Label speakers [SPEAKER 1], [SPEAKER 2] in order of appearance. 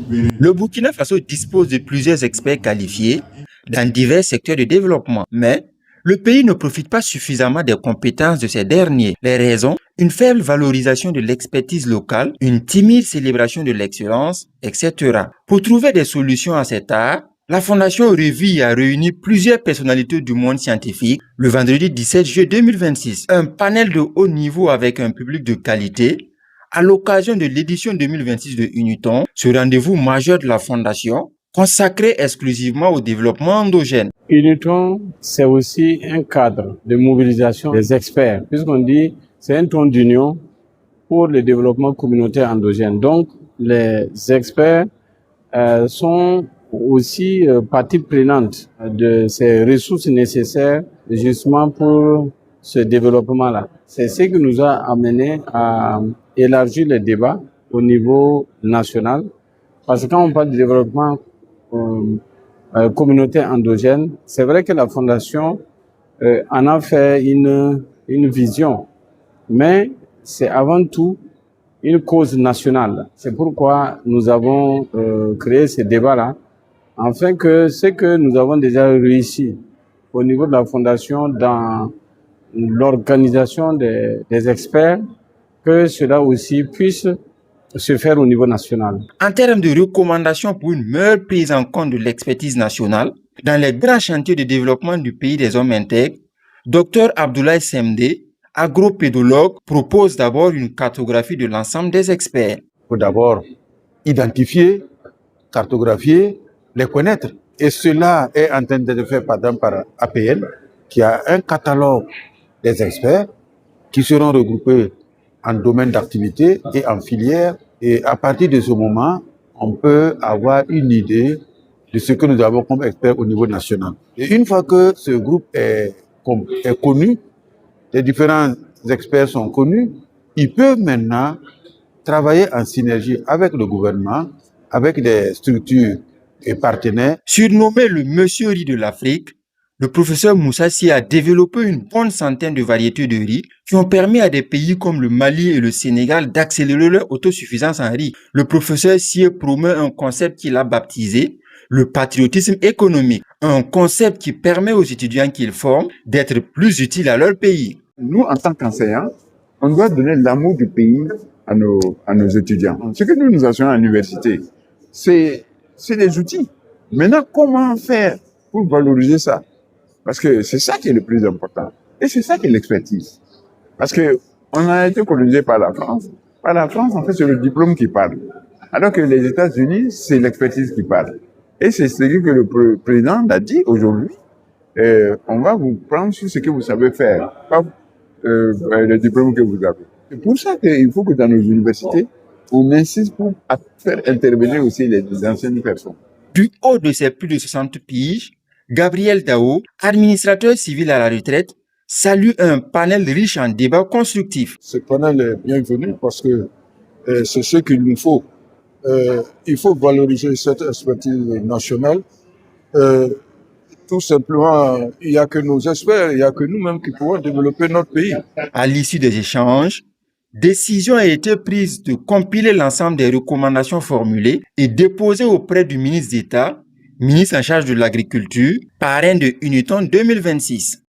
[SPEAKER 1] Le Burkina Faso dispose de plusieurs experts qualifiés dans divers secteurs de développement, mais le pays ne profite pas suffisamment des compétences de ces derniers. Les raisons: une faible valorisation de l'expertise locale, une timide célébration de l'excellence, etc. Pour trouver des solutions à cet art, la Fondation Revie a réuni plusieurs personnalités du monde scientifique le vendredi 17 juillet 2026. Un panel de haut niveau avec un public de qualité à l'occasion de l'édition 2026 de Uniton, ce rendez-vous majeur de la Fondation consacré exclusivement au développement endogène.
[SPEAKER 2] Uniton, c'est aussi un cadre de mobilisation des experts, puisqu'on dit c'est un ton d'union pour le développement communautaire endogène. Donc, les experts sont aussi partie prenante de ces ressources nécessaires justement pour ce développement-là. C'est ce qui nous a amené à élargir le débat au niveau national, parce que quand on parle de développement communautaire endogène, c'est vrai que la Fondation en a fait une vision, mais c'est avant tout une cause nationale. C'est pourquoi nous avons créé ce débat-là, afin que ce que nous avons déjà réussi au niveau de la Fondation dans l'organisation des experts, que cela aussi puisse se faire au niveau national.
[SPEAKER 1] En termes de recommandations pour une meilleure prise en compte de l'expertise nationale, dans les grands chantiers de développement du pays des hommes intègres, Dr Abdoulaye Semdé, agropédologue, propose d'abord une cartographie de l'ensemble des experts.
[SPEAKER 3] Il faut d'abord identifier, cartographier, les connaître. Et cela est en train d'être fait par exemple par APN, qui a un catalogue des experts qui seront regroupés en domaine d'activité et en filière. Et à partir de ce moment, on peut avoir une idée de ce que nous avons comme experts au niveau national. Et une fois que ce groupe est connu, les différents experts sont connus, ils peuvent maintenant travailler en synergie avec le gouvernement, avec des structures et partenaires.
[SPEAKER 1] Surnommé le Monsieur Riz de l'Afrique, le professeur Moussa Sy a développé une bonne centaine de variétés de riz qui ont permis à des pays comme le Mali et le Sénégal d'accélérer leur autosuffisance en riz. Le professeur Sy promeut un concept qu'il a baptisé le patriotisme économique, un concept qui permet aux étudiants qu'il forme d'être plus utiles à leur pays.
[SPEAKER 4] Nous, en tant qu'enseignants, on doit donner l'amour du pays à nos étudiants. Ce que nous enseignons à l'université, c'est des outils. Maintenant, comment faire pour valoriser ça? Parce que c'est ça qui est le plus important. Et c'est ça qui est l'expertise. Parce que on a été colonisé par la France. Par la France, en fait, c'est le diplôme qui parle. Alors que les États-Unis, c'est l'expertise qui parle. Et c'est ce que le président a dit aujourd'hui. On va vous prendre sur ce que vous savez faire, pas le diplôme que vous avez. C'est pour ça qu'il faut que dans nos universités, on insiste pour faire intervenir aussi les anciennes personnes.
[SPEAKER 1] Du haut de ses plus de 60 piges, Gabriel Dao, administrateur civil à la retraite, salue un panel riche en débats constructifs.
[SPEAKER 5] Ce panel est bienvenu parce que c'est ce qu'il nous faut. Il faut valoriser cette expertise nationale. Tout simplement, il n'y a que nos experts, il n'y a que nous-mêmes qui pouvons développer notre pays.
[SPEAKER 1] À l'issue des échanges, décision a été prise de compiler l'ensemble des recommandations formulées et déposées auprès du ministre d'État, ministre en charge de l'agriculture, parrain de Uniton 2026.